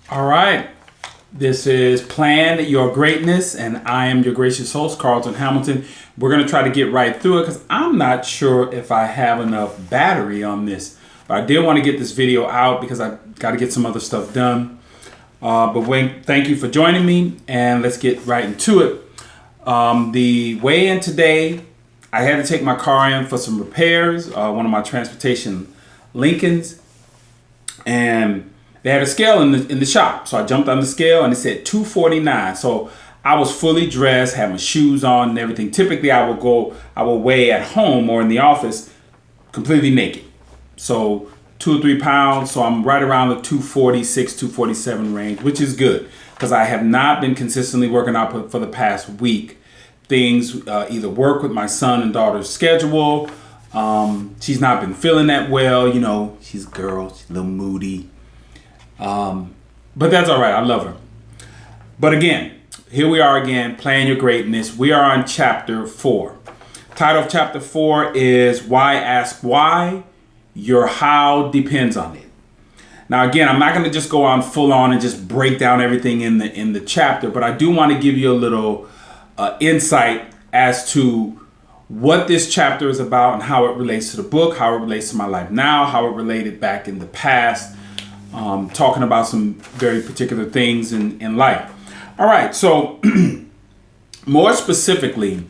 All right. This is Plan Your Greatness, and I am your gracious host, Carlton Hamilton. We're going to try to get right through it because I'm not sure if I have enough battery on this. But I did want to get this video out because I got to get some other stuff done. But Wayne, thank you for joining me, and let's get right into it. The weigh-in today, I had to take my car in for some repairs, one of my transportation Lincolns, and they had a scale in the shop. So I jumped on the scale and it said 249. So I was fully dressed, had my shoes on and everything. Typically I will weigh at home or in the office completely naked. So 2 or 3 pounds. So I'm right around the 246, 247 range, which is good because I have not been consistently working out for the past week. Things either work with my son and daughter's schedule. She's not been feeling that well. You know, she's a girl, she's a little moody. But that's all right. I love her. But again, here we are again, Plan Your Greatness. We are on chapter 4. Title of chapter 4 is Why Ask Why? Your How Depends on It. Now, again, I'm not going to just go on full on and just break down everything in the chapter, but I do want to give you a little insight as to what this chapter is about and how it relates to the book, how it relates to my life now, how it related back in the past. Talking about some very particular things in life. All right, so more specifically,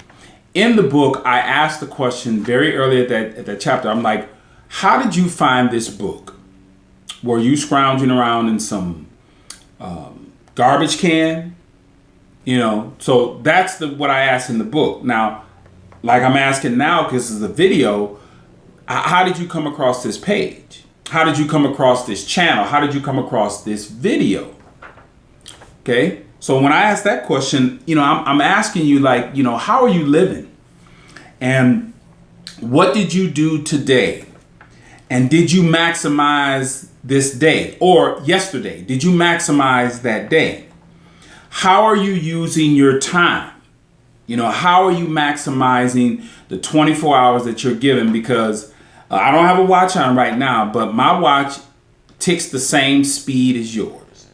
in the book, I asked the question very early at that chapter. I'm like, how did you find this book? Were you scrounging around in some garbage can? You know, so that's what I asked in the book. Now, like I'm asking now, because it's a video, how did you come across this page? How did you come across this channel? How did you come across this video? Okay, so when I ask that question, you know, I'm asking you, like, you know, how are you living? And what did you do today? And did you maximize this day or yesterday? Did you maximize that day? How are you using your time? You know, how are you maximizing the 24 hours that you're given? Because I don't have a watch on right now, but my watch ticks the same speed as yours.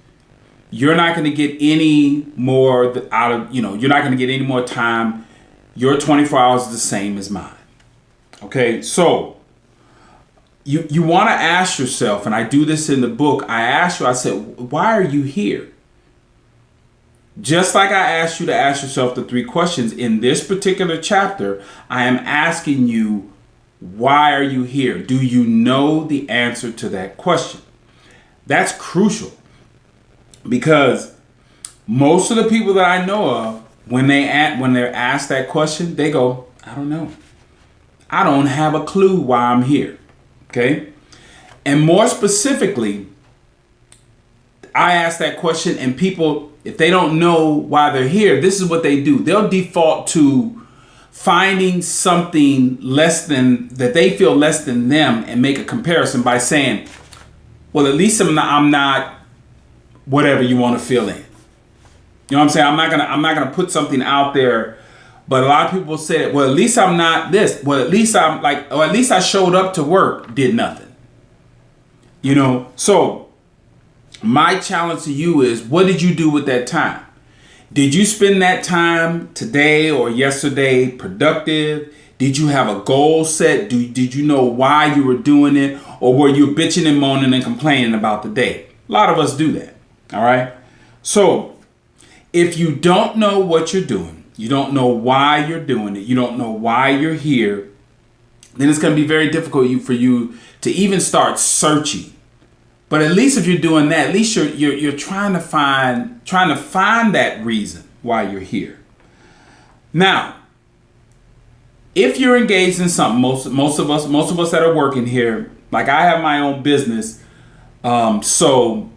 You're not going to get any more out of, you know, you're not going to get any more time. Your 24 hours is the same as mine. Okay, so you want to ask yourself, and I do this in the book, I said, why are you here? Just like I asked you to ask yourself the 3 questions in this particular chapter, I am asking you, why are you here? Do you know the answer to that question? That's crucial because most of the people that I know of, when they're asked that question, they go, I don't know. I don't have a clue why I'm here. Okay? And more specifically, I ask that question and people, if they don't know why they're here, this is what they do. They'll default to finding something less than that they feel less than them and make a comparison by saying, well, at least I'm not whatever you want to fill in. You know what I'm saying? I'm not gonna put something out there, but a lot of people say, well, at least I'm not this. Well, at least I'm like, or at least I showed up to work, did nothing. You know, so my challenge to you is, what did you do with that time? Did you spend that time today or yesterday productive? Did you have a goal set? Did you know why you were doing it? Or were you bitching and moaning and complaining about the day? A lot of us do that. All right. So if you don't know what you're doing, you don't know why you're doing it, you don't know why you're here, then it's going to be very difficult for you to even start searching. But at least if you're doing that, at least you're trying to find that reason why you're here. Now, if you're engaged in something, most of us that are working here, like I have my own business, so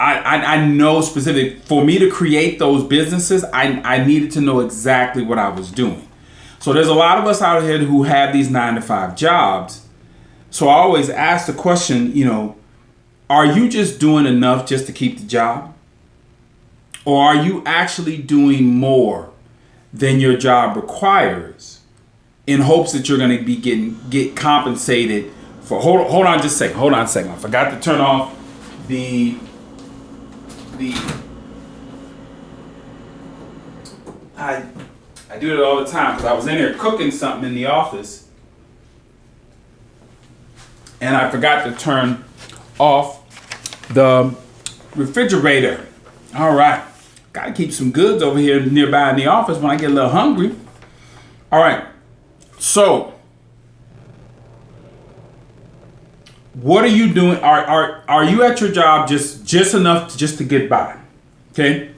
I know specific for me to create those businesses, I needed to know exactly what I was doing. So there's a lot of us out here who have these 9-to-5 jobs. So I always ask the question, you know, are you just doing enough just to keep the job? Or are you actually doing more than your job requires in hopes that you're going to get compensated for? Hold on just a second. I forgot to turn off the the I do it all the time because I was in there cooking something in the office and I forgot to turn off the refrigerator. All right, gotta keep some goods over here nearby in the office when I get a little hungry. All right, so what are you doing? Are you at your job just enough just to get by? Okay.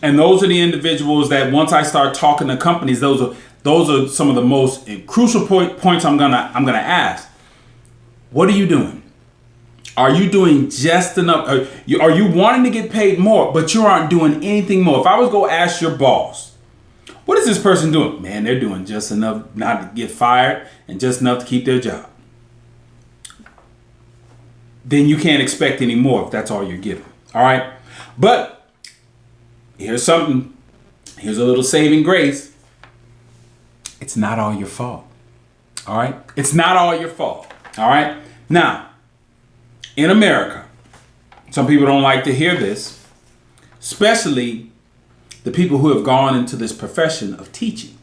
And those are the individuals that once I start talking to companies, those are some of the most crucial points I'm gonna ask. What are you doing? Are you doing just enough? Are you wanting to get paid more, but you aren't doing anything more? If I was to go ask your boss, what is this person doing? Man, they're doing just enough not to get fired and just enough to keep their job. Then you can't expect any more if that's all you're giving. All right. But here's something. Here's a little saving grace. It's not all your fault. All right. It's not all your fault. All right. Now, in America, some people don't like to hear this, especially the people who have gone into this profession of teaching.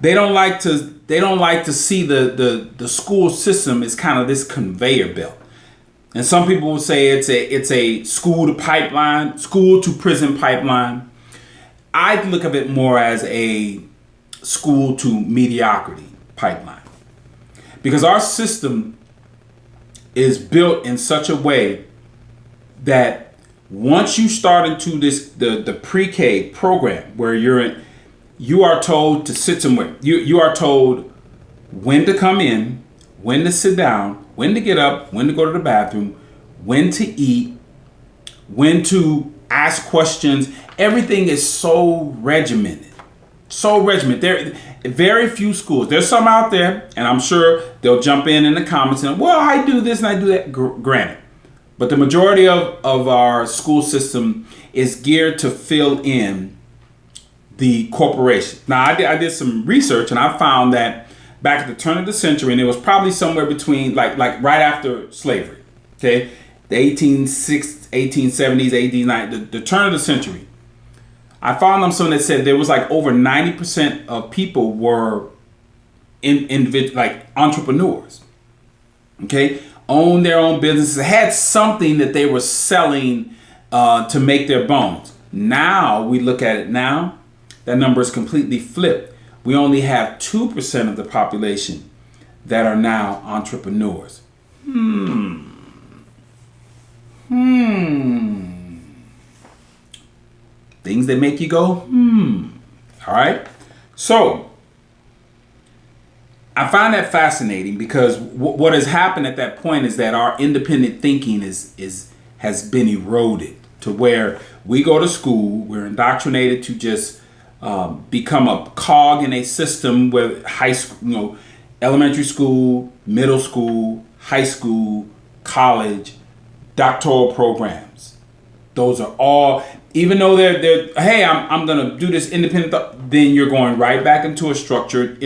They don't like to see the school system as kind of this conveyor belt. And some people will say it's a school to prison pipeline. I look at it more as a school to mediocrity pipeline. Because our system is built in such a way that once you start into the pre-K program where you are told to sit somewhere. You are told when to come in, when to sit down, when to get up, when to go to the bathroom, when to eat, when to ask questions. Everything is so regimented. So regimented. There are very few schools. There's some out there, and I'm sure they'll jump in the comments and, well, I do this and I do that. Granted. But the majority of our school system is geared to fill in the corporation. Now, I did some research, and I found that back at the turn of the century, and it was probably somewhere between like right after slavery, okay, the 1870s, 1890s, the turn of the century. I found something that said there was like over 90% of people were like entrepreneurs, okay, owned their own businesses, had something that they were selling to make their bones. Now we look at it now, that number is completely flipped. We only have 2% of the population that are now entrepreneurs. Things that make you go, All right. So I find that fascinating because what has happened at that point is that our independent thinking has been eroded to where we go to school, we're indoctrinated to just become a cog in a system where high school, elementary school, middle school, high school, college, doctoral programs. Those are all, even though they're hey, I'm gonna do this independent, then you're going right back into a structured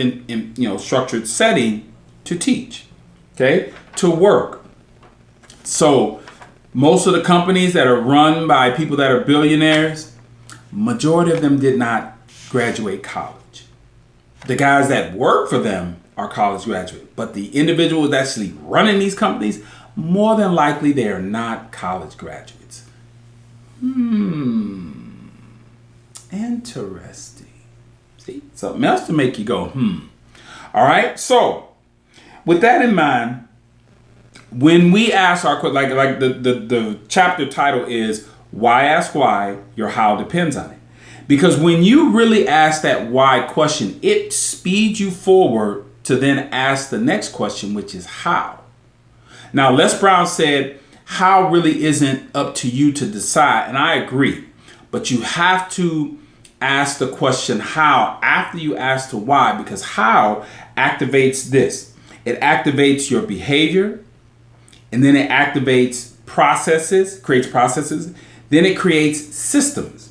structured setting to teach, okay, to work. So most of the companies that are run by people that are billionaires, majority of them did not graduate college. The guys that work for them are college graduates, but the individuals actually running these companies, more than likely they are not college graduates. Interesting. See, something else to make you go, All right, so with that in mind, when we ask our question, like the chapter title is Why Ask Why, Your How Depends on It. Because when you really ask that why question, it speeds you forward to then ask the next question, which is how. Now, Les Brown said, how really isn't up to you to decide. And I agree. But you have to ask the question how after you ask the why, because how activates this. It activates your behavior, and then it activates creates processes. Then it creates systems.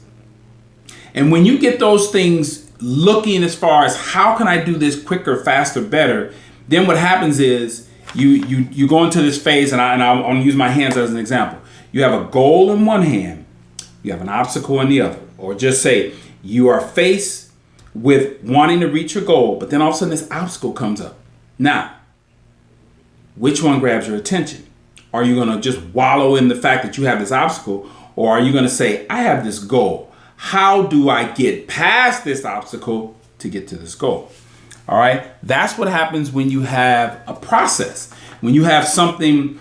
And when you get those things looking as far as how can I do this quicker, faster, better, then what happens is you go into this phase, and I'm going to use my hands as an example. You have a goal in one hand, you have an obstacle in the other. Or just say you are faced with wanting to reach your goal, but then all of a sudden this obstacle comes up. Now, which one grabs your attention? Are you going to just wallow in the fact that you have this obstacle, or are you going to say, I have this goal? How do I get past this obstacle to get to this goal? All right. That's what happens when you have a process. When you have something,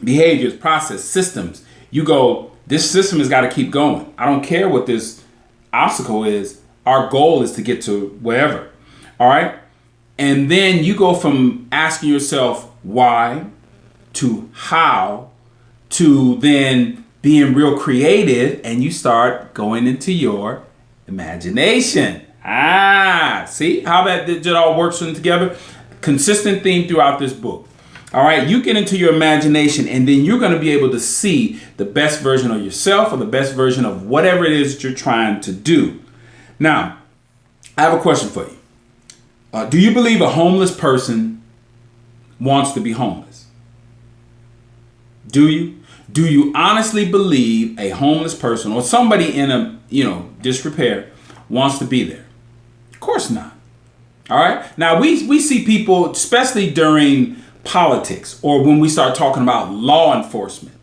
behaviors, process, systems, you go, this system has got to keep going. I don't care what this obstacle is. Our goal is to get to wherever. All right. And then you go from asking yourself why to how to then being real creative, and you start going into your imagination. See how that all works together? Consistent theme throughout this book. All right, you get into your imagination, and then you're going to be able to see the best version of yourself, or the best version of whatever it is that you're trying to do. Now, I have a question for you. Do you believe a homeless person wants to be homeless? Do you? Do you honestly believe a homeless person or somebody in a, disrepair wants to be there? Of course not. All right. Now we see people, especially during politics or when we start talking about law enforcement,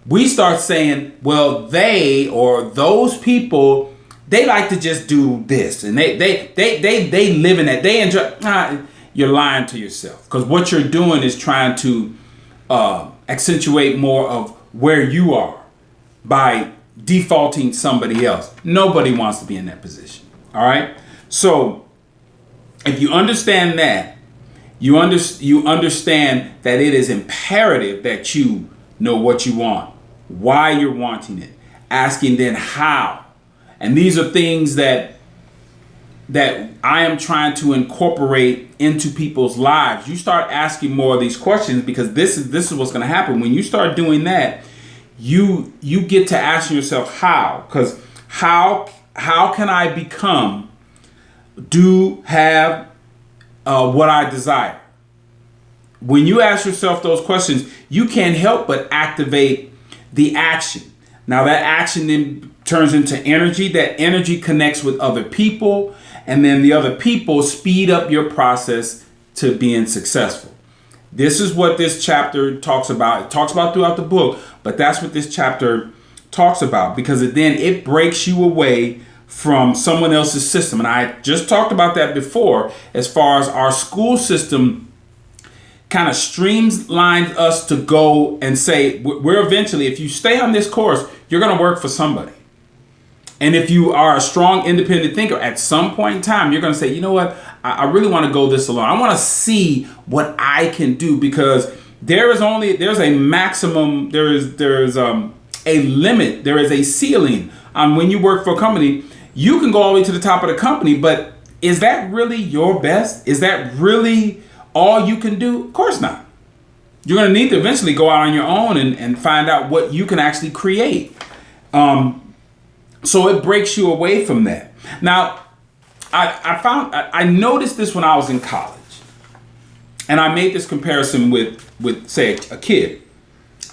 we start saying, well, they or those people, they like to just do this, and they live in that. They enjoy. You're lying to yourself, because what you're doing is trying to accentuate more of where you are by defaulting somebody else. Nobody wants to be in that position. All right. So if you understand that, you understand that it is imperative that you know what you want, why you're wanting it, asking then how. And these are things that I am trying to incorporate into people's lives. You start asking more of these questions, because this is what's going to happen. When you start doing that, you get to asking yourself how. Because how can I become, have what I desire? When you ask yourself those questions, you can't help but activate the action. Now that action then turns into energy. That energy connects with other people, and then the other people speed up your process to being successful. This is what this chapter talks about. It talks about throughout the book, but that's what this chapter talks about, because it breaks you away from someone else's system. And I just talked about that before, as far as our school system kind of streamlines us to go and say, we're eventually, if you stay on this course, you're going to work for somebody. And if you are a strong independent thinker, at some point in time, you're going to say, you know what, I really want to go this alone. I want to see what I can do, because there's a maximum, there's a limit, there is a ceiling on when you work for a company. You can go all the way to the top of the company, but is that really your best? Is that really all you can do? Of course not. You're going to need to eventually go out on your own and find out what you can actually create. So it breaks you away from that. Now, I noticed this when I was in college, and I made this comparison with say a kid.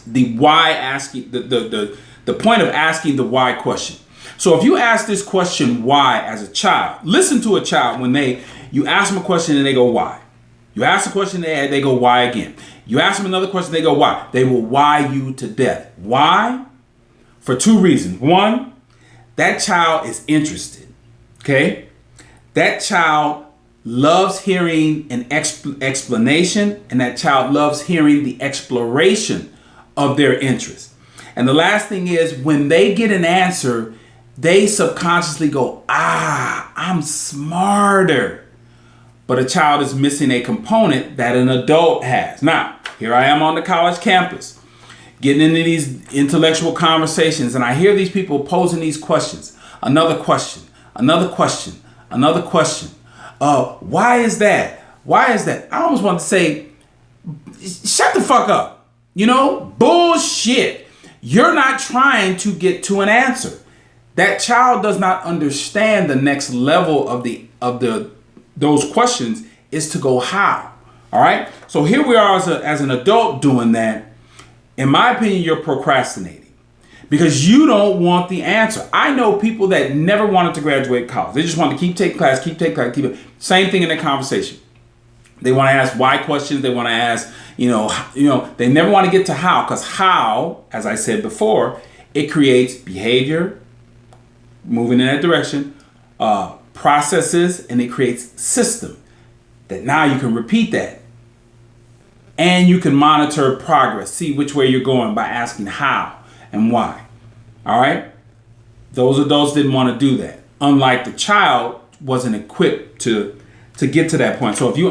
The why asking, the point of asking the why question. So if you ask this question why as a child, listen to a child when you ask them a question and they go why. You ask a question, they go why again. You ask them another question, they go why. They will why you to death. Why? For two reasons. One, that child is interested. Okay? That child loves hearing an explanation, and that child loves hearing the exploration of their interest. And the last thing is, when they get an answer, they subconsciously go, I'm smarter. But a child is missing a component that an adult has. Now, here I am on the college campus, getting into these intellectual conversations, and I hear these people posing these questions. Another question, another question, another question. Why is that? Why is that? I almost want to say, shut the fuck up. Bullshit. You're not trying to get to an answer. That child does not understand the next level of those questions is to go how. All right. So here we are as an adult doing that. In my opinion, you're procrastinating because you don't want the answer. I know people that never wanted to graduate college. They just want to keep taking class, keep it. Same thing in their conversation. They want to ask why questions. They want to ask, they never want to get to how, because how, as I said before, it creates behavior, moving in that direction, processes, and it creates system that now you can repeat that. And you can monitor progress, see which way you're going by asking how and why. All right? Those adults didn't want to do that. Unlike the child wasn't equipped to get to that point. So if you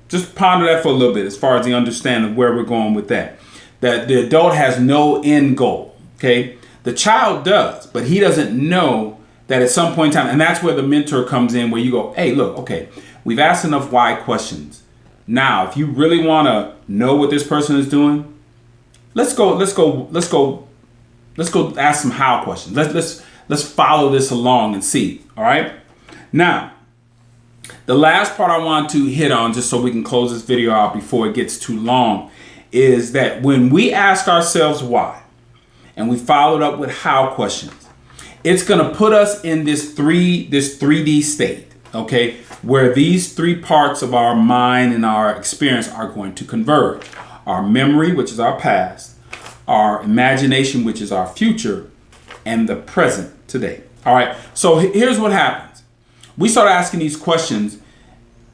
just ponder that for a little bit as far as the understanding of where we're going with that. That the adult has no end goal, okay? The child does, but he doesn't know that at some point in time, and that's where the mentor comes in, where you go, hey, look, okay, we've asked enough why questions. Now, if you really want to know what this person is doing, let's go ask some how questions. Let's follow this along and see. All right. Now, the last part I want to hit on, just so we can close this video out before it gets too long, is that when we ask ourselves why, and we followed up with how questions, it's going to put us in this 3D state. Okay, where these three parts of our mind and our experience are going to converge. Our memory, which is our past, our imagination, which is our future, and the present today. All right, so here's what happens. We start asking these questions.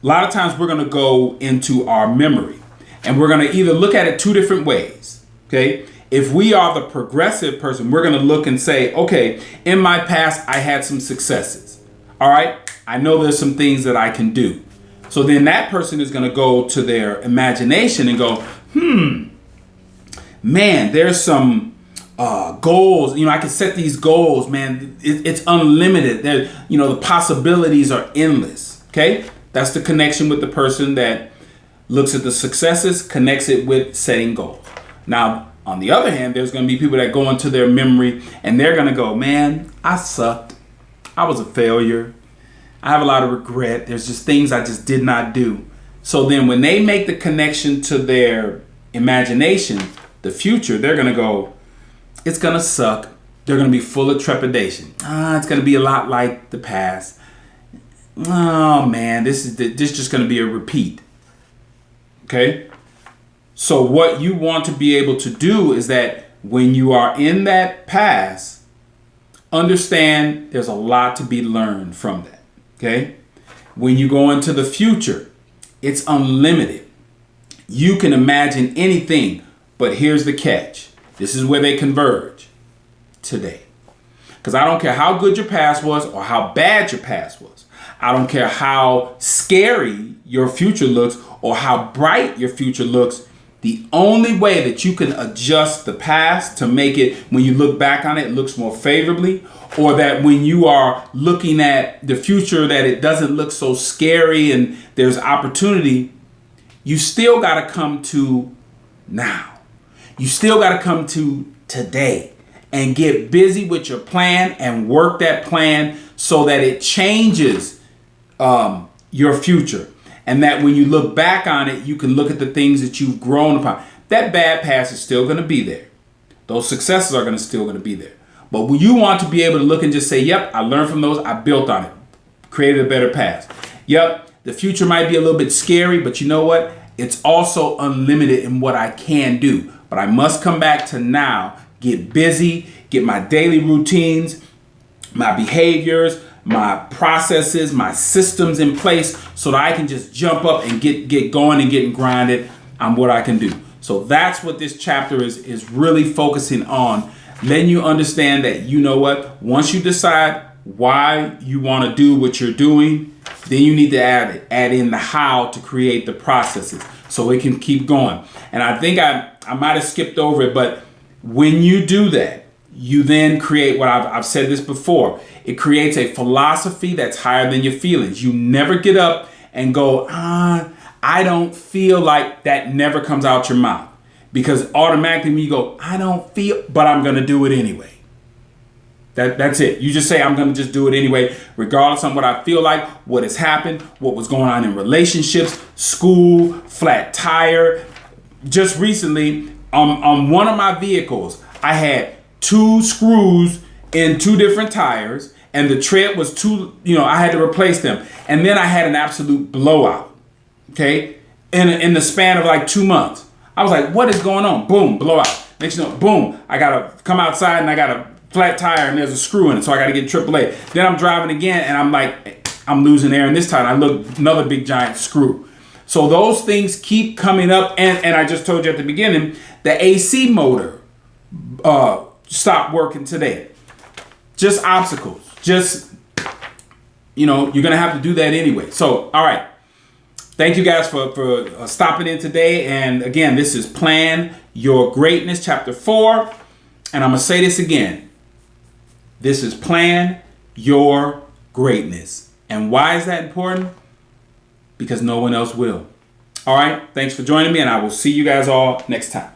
A lot of times we're going to go into our memory, and we're going to either look at it two different ways. Okay, if we are the progressive person, we're going to look and say, okay, in my past, I had some successes. All right. I know there's some things that I can do. So then that person is going to go to their imagination and go, man, there's some goals. I can set these goals, man. It's unlimited. The possibilities are endless. Okay. That's the connection with the person that looks at the successes, connects it with setting goals. Now, on the other hand, there's going to be people that go into their memory and they're going to go, man, I sucked. I was a failure. I have a lot of regret. There's just things I just did not do. So then when they make the connection to their imagination, the future, they're going to go, it's going to suck. They're going to be full of trepidation. It's going to be a lot like the past. Oh man, this is just going to be a repeat. Okay? So what you want to be able to do is that when you are in that past, understand there's a lot to be learned from that. Okay? When you go into the future, it's unlimited. You can imagine anything, but here's the catch. This is where they converge today. Because I don't care how good your past was or how bad your past was. I don't care how scary your future looks or how bright your future looks. The only way that you can adjust the past to make it, when you look back on it, it looks more favorably, or that when you are looking at the future, that it doesn't look so scary and there's opportunity, you still got to come to now. You still got to come to today and get busy with your plan and work that plan so that it changes your future. And that when you look back on it, you can look at the things that you've grown upon. That bad past is still going to be there. Those successes are still going to be there. But when you want to be able to look and just say, yep, I learned from those. I built on it. Created a better past. Yep, the future might be a little bit scary, but you know what? It's also unlimited in what I can do. But I must come back to now, get busy, get my daily routines, my behaviors, my processes, my systems in place so that I can just jump up and get going and get grinded on what I can do. So that's what this chapter is really focusing on, letting you understand that, you know what, once you decide why you want to do what you're doing, then you need to add in the how to create the processes so it can keep going. And I think I might have skipped over it, but when you do that, you then create what I've said this before. It creates a philosophy that's higher than your feelings. You never get up and go, I don't feel like. That never comes out your mouth. Because automatically when you go, I don't feel, but I'm going to do it anyway. That's it. You just say, I'm going to just do it anyway, regardless of what I feel like, what has happened, what was going on in relationships, school, flat tire. Just recently, on one of my vehicles, I had 2 screws in 2 different tires, and the tread was I had to replace them. And then I had an absolute blowout, okay, in the span of like 2 months. I was like, what is going on? Boom, blowout. Next you know, boom, I got to come outside and I got a flat tire and there's a screw in it, so I got to get AAA. Then I'm driving again and I'm like, I'm losing air, and this time I look, another big giant screw. So those things keep coming up, and I just told you at the beginning, the AC motor stopped working today. Just obstacles. Just, you're going to have to do that anyway. So, all right. Thank you guys for stopping in today. And again, this is Plan Your Greatness, Chapter 4. And I'm going to say this again. This is Plan Your Greatness. And why is that important? Because no one else will. All right. Thanks for joining me, and I will see you guys all next time.